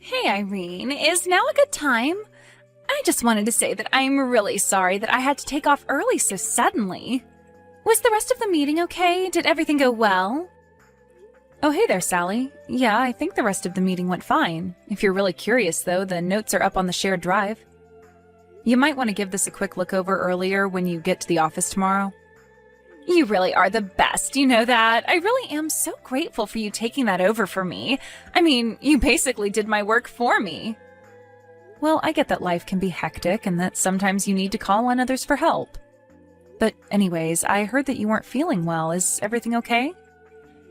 Hey Irene, is now a good time? I just wanted to say that I'm really sorry that I had to take off early so suddenly. Was the rest of the meeting okay? Did everything go well? Oh, hey there, Sally. Yeah, I think the rest of the meeting went fine. If you're really curious, though, the notes are up on the shared drive. You might want to give this a quick look over earlier when you get to the office tomorrow. You really are the best, you know that. I really am so grateful for you taking that over for me. I mean, you basically did my work for me. Well, I get that life can be hectic and that sometimes you need to call on others for help. But anyways, I heard that you weren't feeling well. Is everything okay?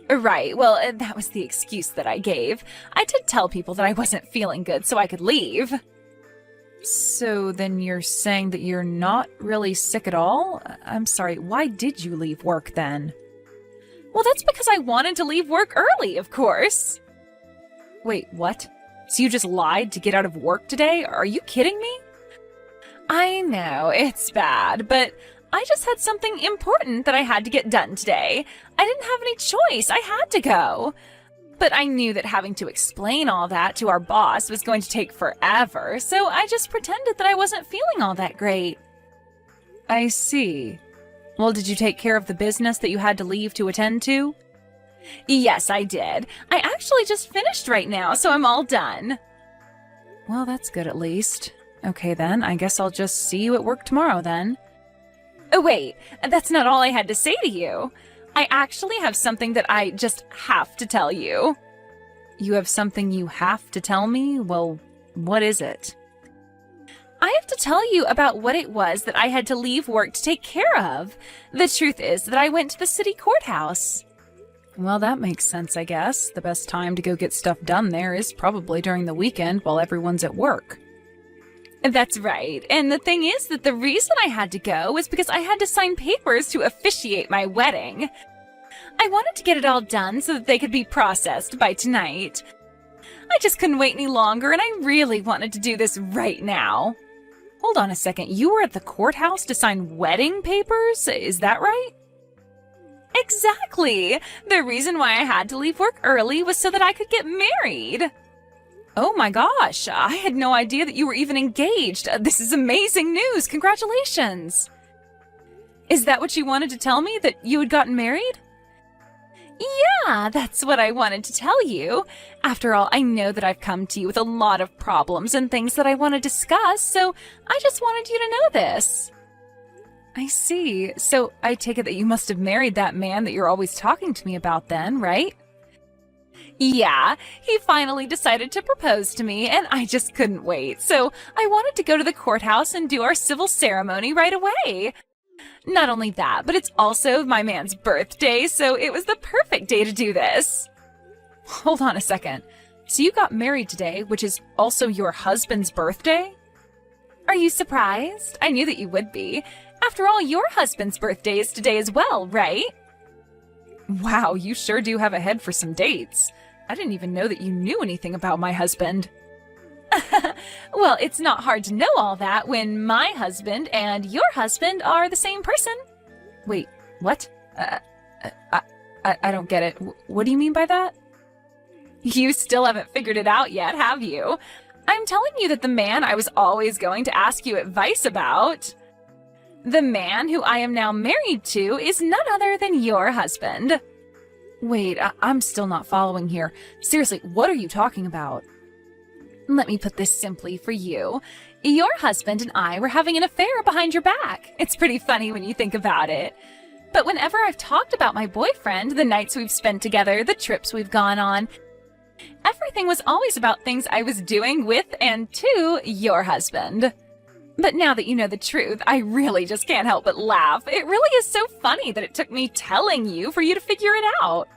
Right, well, that was the excuse that I gave. I did tell people that I wasn't feeling good so I could leave. So then you're saying that you're not really sick at all? I'm sorry, why did you leave work then? Well, that's because I wanted to leave work early, of course. Wait, what? So you just lied to get out of work today? Are you kidding me? I know, it's bad, but I just had something important that I had to get done today. I didn't have any choice. I had to go. But I knew that having to explain all that to our boss was going to take forever, so I just pretended that I wasn't feeling all that great. I see. Well, did you take care of the business that you had to leave to attend to? Yes, I did. I actually just finished right now, so I'm all done. Well, that's good at least. Okay then, I guess I'll just see you at work tomorrow then. Oh wait, that's not all I had to say to you. I actually have something that I just have to tell you. You have something you have to tell me? Well, what is it? I have to tell you about what it was that I had to leave work to take care of. The truth is that I went to the city courthouse. Well, that makes sense, I guess. The best time to go get stuff done there is probably during the weekend while everyone's at work. That's right. And the thing is that the reason I had to go was because I had to sign papers to officiate my wedding. I wanted to get it all done so that they could be processed by tonight. I just couldn't wait any longer, and I really wanted to do this right now. Hold on a second. You were at the courthouse to sign wedding papers? Is that right? Exactly. The reason why I had to leave work early was so that I could get married. Oh my gosh, I had no idea that you were even engaged. This is amazing news. Congratulations. Is that what you wanted to tell me, that you had gotten married? Yeah, that's what I wanted to tell you. After all, I know that I've come to you with a lot of problems and things that I want to discuss, so I just wanted you to know this. I see. So I take it that you must have married that man that you're always talking to me about then, right? Yeah, he finally decided to propose to me, and I just couldn't wait, so I wanted to go to the courthouse and do our civil ceremony right away. Not only that, but it's also my man's birthday, so it was the perfect day to do this. Hold on a second. So you got married today, which is also your husband's birthday? Are you surprised? I knew that you would be. After all, your husband's birthday is today as well, right? Wow, you sure do have a head for some dates. I didn't even know that you knew anything about my husband. Well, it's not hard to know all that when my husband and your husband are the same person. Wait, what? I don't get it. What do you mean by that? You still haven't figured it out yet, have you? I'm telling you that the man I was always going to ask you advice about, the man who I am now married to, is none other than your husband. Wait, I'm still not following here. Seriously, what are you talking about? Let me put this simply for you. Your husband and I were having an affair behind your back. It's pretty funny when you think about it. But whenever I've talked about my boyfriend, the nights we've spent together, the trips we've gone on, everything was always about things I was doing with and to your husband. But now that you know the truth, I really just can't help but laugh. It really is so funny that it took me telling you for you to figure it out.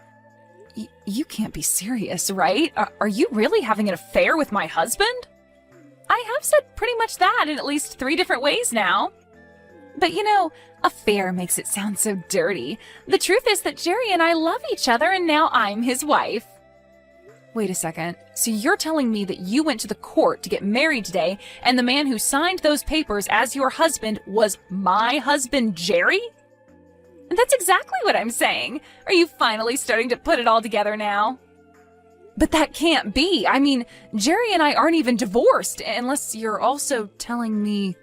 You can't be serious, right? Are you really having an affair with my husband? I have said pretty much that in at least 3 different ways now. But you know, affair makes it sound so dirty. The truth is that Jerry and I love each other, and now I'm his wife. Wait a second. So you're telling me that you went to the court to get married today, and the man who signed those papers as your husband was my husband, Jerry? That's exactly what I'm saying. Are you finally starting to put it all together now? But that can't be. I mean, Jerry and I aren't even divorced, unless you're also telling me...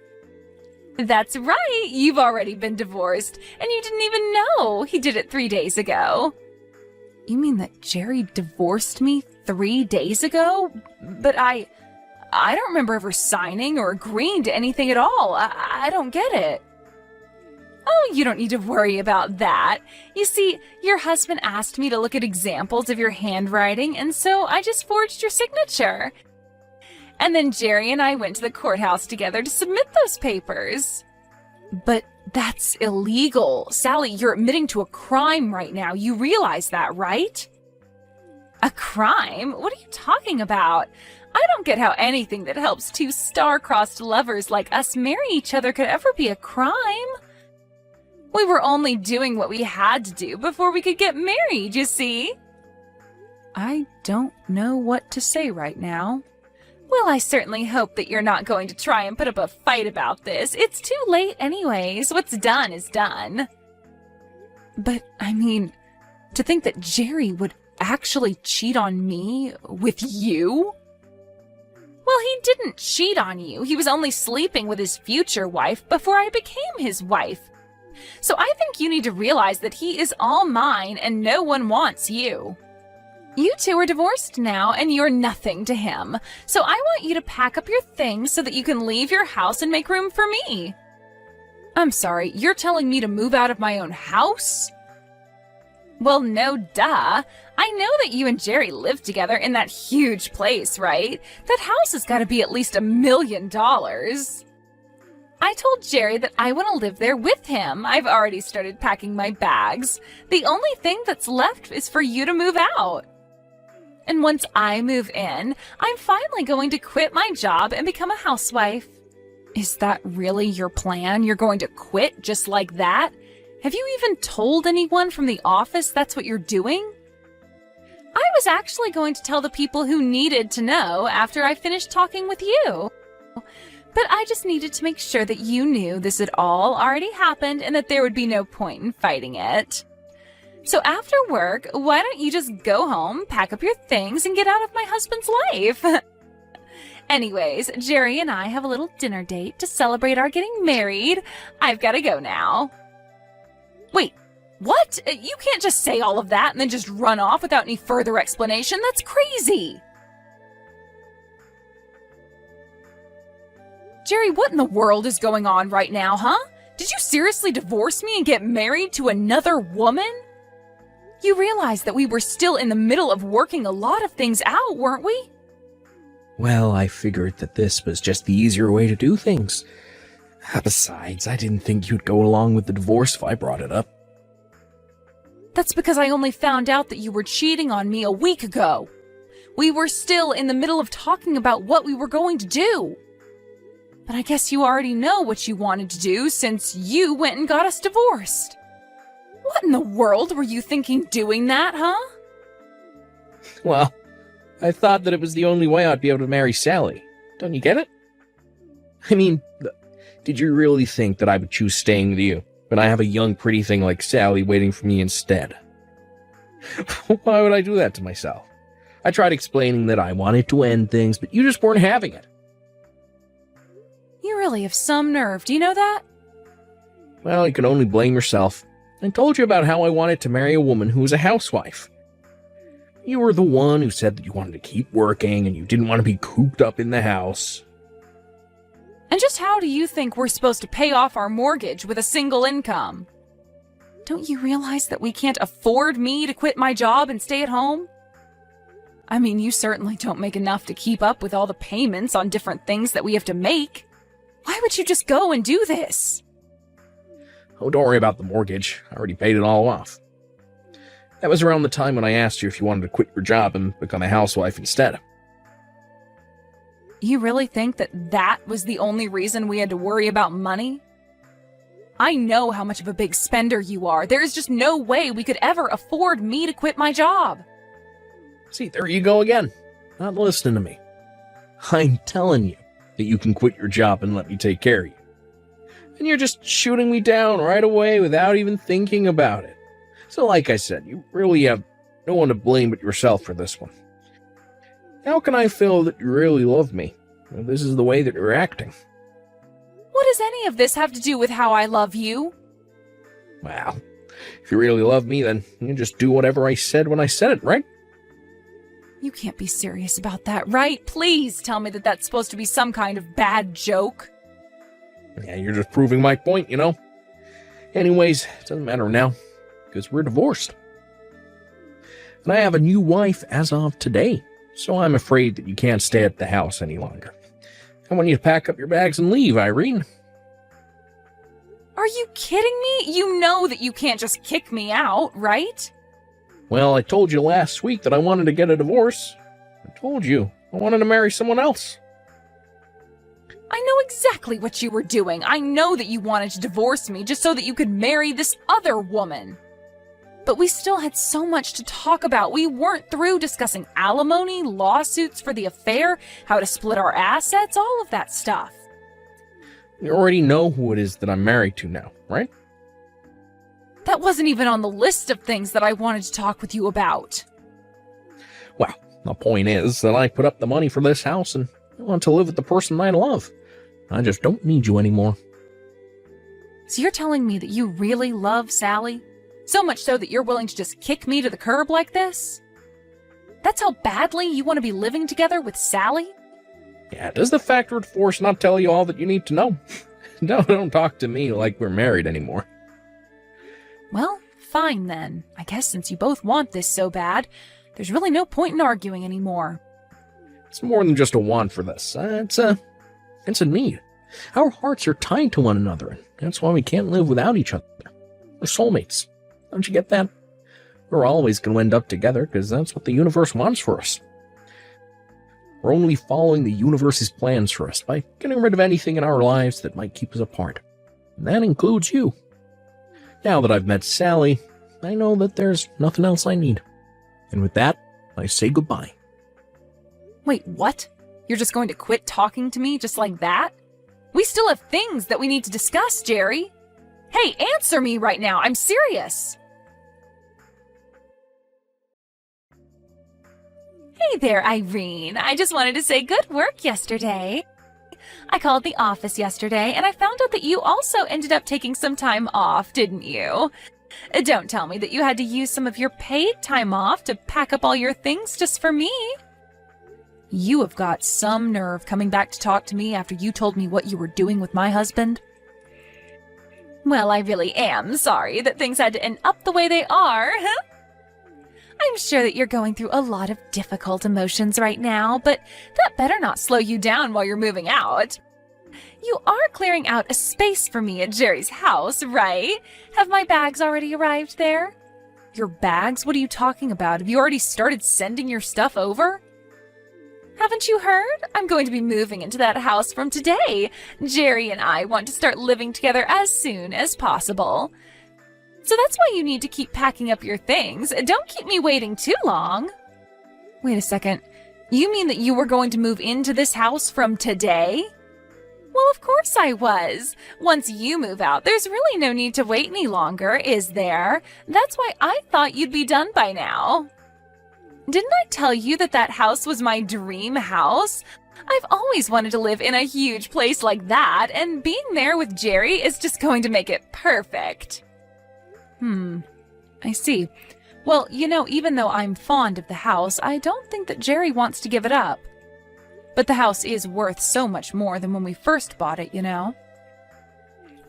That's right, you've already been divorced, and you didn't even know. He did it 3 days ago. You mean that Jerry divorced me 3 days ago? But I don't remember ever signing or agreeing to anything at all. I don't get it. Oh, you don't need to worry about that. You see, your husband asked me to look at examples of your handwriting, and so I just forged your signature. And then Jerry and I went to the courthouse together to submit those papers. But that's illegal. Sally, you're admitting to a crime right now. You realize that, right? A crime? What are you talking about? I don't get how anything that helps two star-crossed lovers like us marry each other could ever be a crime. We were only doing what we had to do before we could get married, you see? I don't know what to say right now. Well, I certainly hope that you're not going to try and put up a fight about this. It's too late anyways. What's done is done. But, I mean, to think that Jerry would actually cheat on me with you? Well, he didn't cheat on you. He was only sleeping with his future wife before I became his wife. So I think you need to realize that he is all mine and no one wants you. You two are divorced now, and you're nothing to him. So I want you to pack up your things so that you can leave your house and make room for me. I'm sorry, you're telling me to move out of my own house? Well, no duh. I know that you and Jerry live together in that huge place, right? That house has got to be at least $1 million. I told Jerry that I want to live there with him. I've already started packing my bags. The only thing that's left is for you to move out. And once I move in, I'm finally going to quit my job and become a housewife. Is that really your plan? You're going to quit just like that? Have you even told anyone from the office that's what you're doing? I was actually going to tell the people who needed to know after I finished talking with you. But I just needed to make sure that you knew this had all already happened and that there would be no point in fighting it. So after work, why don't you just go home, pack up your things, and get out of my husband's life? Anyways, Jerry and I have a little dinner date to celebrate our getting married. I've got to go now. Wait, what? You can't just say all of that and then just run off without any further explanation. That's crazy. Jerry, what in the world is going on right now, huh? Did you seriously divorce me and get married to another woman? You realize that we were still in the middle of working a lot of things out, weren't we? Well, I figured that this was just the easier way to do things. Besides, I didn't think you'd go along with the divorce if I brought it up. That's because I only found out that you were cheating on me a week ago. We were still in the middle of talking about what we were going to do. But I guess you already know what you wanted to do since you went and got us divorced. What in the world were you thinking doing that, huh? Well, I thought that it was the only way I'd be able to marry Sally. Don't you get it? I mean, did you really think that I would choose staying with you when I have a young pretty thing like Sally waiting for me instead? Why would I do that to myself? I tried explaining that I wanted to end things, but you just weren't having it. You really have some nerve, do you know that? Well, you can only blame yourself. I told you about how I wanted to marry a woman who was a housewife. You were the one who said that you wanted to keep working and you didn't want to be cooped up in the house. And just how do you think we're supposed to pay off our mortgage with a single income? Don't you realize that we can't afford me to quit my job and stay at home? I mean, you certainly don't make enough to keep up with all the payments on different things that we have to make. Why would you just go and do this? Oh, don't worry about the mortgage. I already paid it all off. That was around the time when I asked you if you wanted to quit your job and become a housewife instead. You really think that that was the only reason we had to worry about money? I know how much of a big spender you are. There is just no way we could ever afford me to quit my job. See, there you go again. Not listening to me. I'm telling you that you can quit your job and let me take care of you. And you're just shooting me down right away without even thinking about it. So like I said, you really have no one to blame but yourself for this one. How can I feel that you really love me if this is the way that you're acting? What does any of this have to do with how I love you? Well, if you really love me, then you just do whatever I said when I said it, right? You can't be serious about that, right? Please tell me that that's supposed to be some kind of bad joke. Yeah, you're just proving my point, you know? Anyways, it doesn't matter now, because we're divorced. And I have a new wife as of today, so I'm afraid that you can't stay at the house any longer. I want you to pack up your bags and leave, Irene. Are you kidding me? You know that you can't just kick me out, right? Well, I told you last week that I wanted to get a divorce. I told you I wanted to marry someone else. I know exactly what you were doing. I know that you wanted to divorce me just so that you could marry this other woman. But we still had so much to talk about. We weren't through discussing alimony, lawsuits for the affair, how to split our assets, all of that stuff. You already know who it is that I'm married to now, right? That wasn't even on the list of things that I wanted to talk with you about. Well, the point is that I put up the money for this house and I want to live with the person I love. I just don't need you anymore. So you're telling me that you really love Sally? So much so that you're willing to just kick me to the curb like this? That's how badly you want to be living together with Sally? Yeah, does the factor of divorce not tell you all that you need to know? Don't talk to me like we're married anymore. Well, fine then. I guess since you both want this so bad, there's really no point in arguing anymore. It's more than just a want for this. It's a need. Our hearts are tied to one another, and that's why we can't live without each other. We're soulmates. Don't you get that? We're always going to end up together because that's what the universe wants for us. We're only following the universe's plans for us by getting rid of anything in our lives that might keep us apart. And that includes you. Now that I've met Sally, I know that there's nothing else I need. And with that, I say goodbye. Wait, what? You're just going to quit talking to me just like that? We still have things that we need to discuss, Jerry. Hey, answer me right now. I'm serious. Hey there, Irene. I just wanted to say good work yesterday. I called the office yesterday and I found out that you also ended up taking some time off, didn't you? Don't tell me that you had to use some of your paid time off to pack up all your things just for me. You have got some nerve coming back to talk to me after you told me what you were doing with my husband. Well, I really am sorry that things had to end up the way they are. I'm sure that you're going through a lot of difficult emotions right now, but that better not slow you down while you're moving out. You are clearing out a space for me at Jerry's house, right? Have my bags already arrived there? Your bags? What are you talking about? Have you already started sending your stuff over? Haven't you heard? I'm going to be moving into that house from today. Jerry and I want to start living together as soon as possible. So that's why you need to keep packing up your things. Don't keep me waiting too long. Wait a second. You mean that you were going to move into this house from today? Well, of course I was. Once you move out, there's really no need to wait any longer, is there? That's why I thought you'd be done by now. Didn't I tell you that that house was my dream house? I've always wanted to live in a huge place like that, and being there with Jerry is just going to make it perfect. I see. Well, you know, even though I'm fond of the house, I don't think that Jerry wants to give it up. But the house is worth so much more than when we first bought it, you know?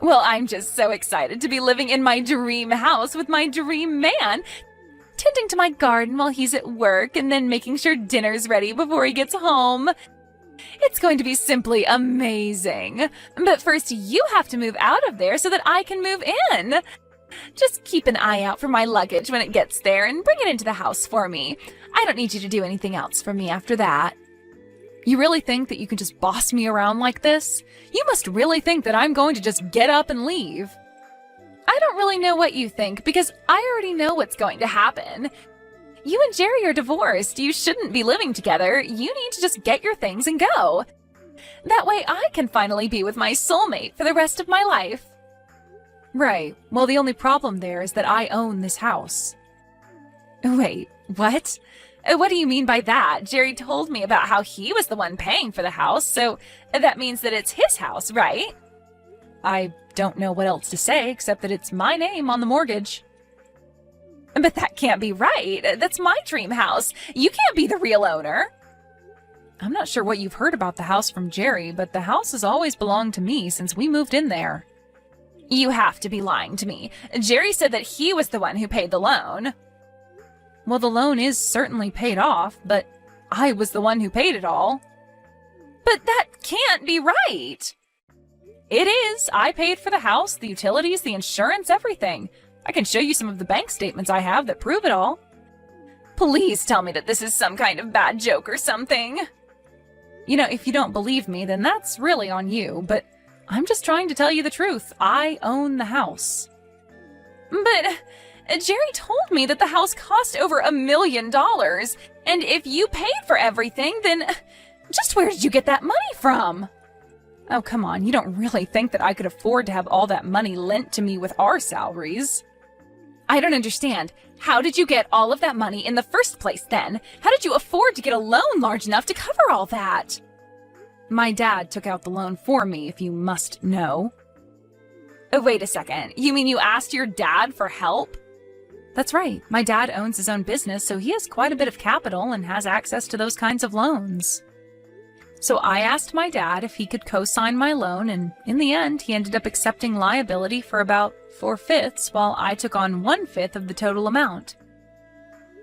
Well, I'm just so excited to be living in my dream house with my dream man, tending to my garden while he's at work and then making sure dinner's ready before he gets home. It's going to be simply amazing. But first, you have to move out of there so that I can move in. Just keep an eye out for my luggage when it gets there and bring it into the house for me. I don't need you to do anything else for me after that. You really think that you can just boss me around like this? You must really think that I'm going to just get up and leave. I don't really know what you think because I already know what's going to happen. You and Jerry are divorced. You shouldn't be living together. You need to just get your things and go. That way I can finally be with my soulmate for the rest of my life. Right. Well, the only problem there is that I own this house. Wait, what? What do you mean by that? Jerry told me about how he was the one paying for the house, so that means that it's his house, right? I don't know what else to say except that it's my name on the mortgage. But that can't be right. That's my dream house. You can't be the real owner. I'm not sure what you've heard about the house from Jerry, but the house has always belonged to me since we moved in there. You have to be lying to me. Jerry said that he was the one who paid the loan. Well, the loan is certainly paid off, but I was the one who paid it all. But that can't be right. It is. I paid for the house, the utilities, the insurance, everything. I can show you some of the bank statements I have that prove it all. Please tell me that this is some kind of bad joke or something. You know, if you don't believe me, then that's really on you, but I'm just trying to tell you the truth. I own the house. But Jerry told me that the house cost over $1 million, and if you paid for everything, then just where did you get that money from? Oh, come on, you don't really think that I could afford to have all that money lent to me with our salaries? I don't understand. How did you get all of that money in the first place then? How did you afford to get a loan large enough to cover all that? My dad took out the loan for me, if you must know. Oh, wait a second. You mean you asked your dad for help? That's right. My dad owns his own business, so he has quite a bit of capital and has access to those kinds of loans. So I asked my dad if he could co-sign my loan, and in the end, he ended up accepting liability for about 4/5, while I took on 1/5 of the total amount.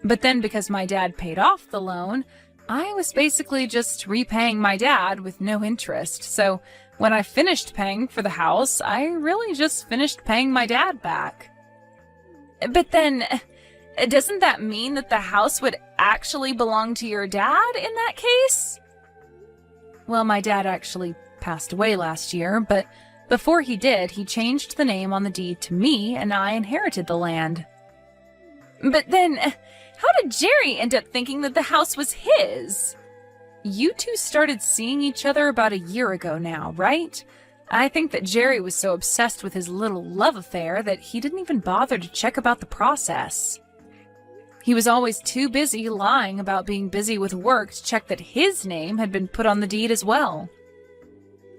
But then because my dad paid off the loan, I was basically just repaying my dad with no interest. So when I finished paying for the house, I really just finished paying my dad back. But then, doesn't that mean that the house would actually belong to your dad in that case? Well, my dad actually passed away last year, but before he did, he changed the name on the deed to me, and I inherited the land. But then, how did Jerry end up thinking that the house was his? You two started seeing each other about a year ago now, right? I think that Jerry was so obsessed with his little love affair that he didn't even bother to check about the process. He was always too busy lying about being busy with work to check that his name had been put on the deed as well.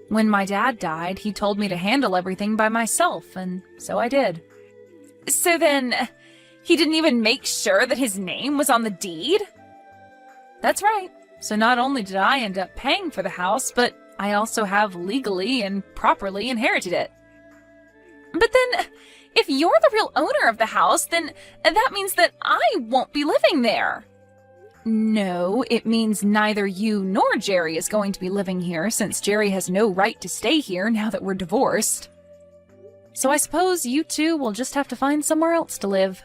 When my dad died, he told me to handle everything by myself, and so I did. So then, he didn't even make sure that his name was on the deed? That's right. So not only did I end up paying for the house, but I also have legally and properly inherited it. But then, if you're the real owner of the house, then that means that I won't be living there. No, it means neither you nor Jerry is going to be living here, since Jerry has no right to stay here now that we're divorced. So I suppose you two will just have to find somewhere else to live.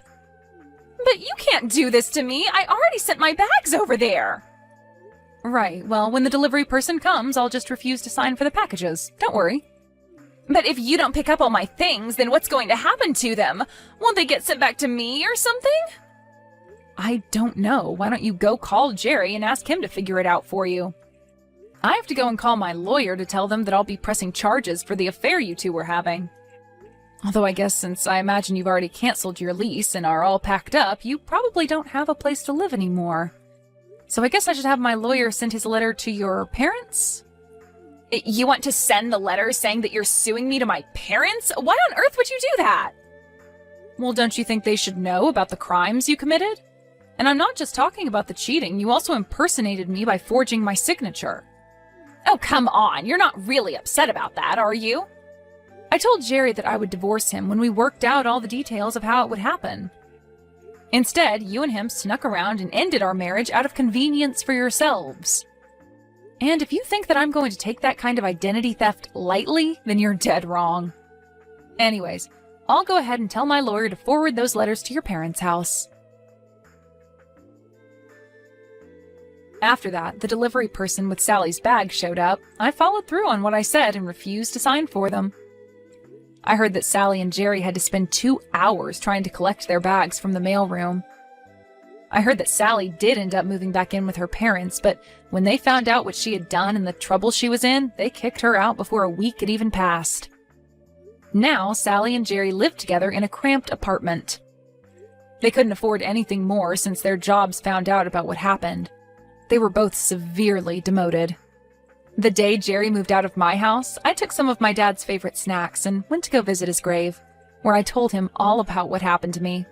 But you can't do this to me. I already sent my bags over there. Right, well, when the delivery person comes, I'll just refuse to sign for the packages. Don't worry. But if you don't pick up all my things, then what's going to happen to them? Won't they get sent back to me or something? I don't know. Why don't you go call Jerry and ask him to figure it out for you? I have to go and call my lawyer to tell them that I'll be pressing charges for the affair you two were having. Although I guess since I imagine you've already canceled your lease and are all packed up, you probably don't have a place to live anymore. So I guess I should have my lawyer send his letter to your parents? You want to send the letter saying that you're suing me to my parents? Why on earth would you do that? Well, don't you think they should know about the crimes you committed? And I'm not just talking about the cheating, you also impersonated me by forging my signature. Oh, come on, you're not really upset about that, are you? I told Jerry that I would divorce him when we worked out all the details of how it would happen. Instead, you and him snuck around and ended our marriage out of convenience for yourselves. And if you think that I'm going to take that kind of identity theft lightly, then you're dead wrong. Anyways, I'll go ahead and tell my lawyer to forward those letters to your parents' house. After that, the delivery person with Sally's bag showed up. I followed through on what I said and refused to sign for them. I heard that Sally and Jerry had to spend 2 hours trying to collect their bags from the mailroom. I heard that Sally did end up moving back in with her parents, but when they found out what she had done and the trouble she was in, they kicked her out before a week had even passed. Now, Sally and Jerry lived together in a cramped apartment. They couldn't afford anything more since their jobs found out about what happened. They were both severely demoted. The day Jerry moved out of my house, I took some of my dad's favorite snacks and went to go visit his grave, where I told him all about what happened to me.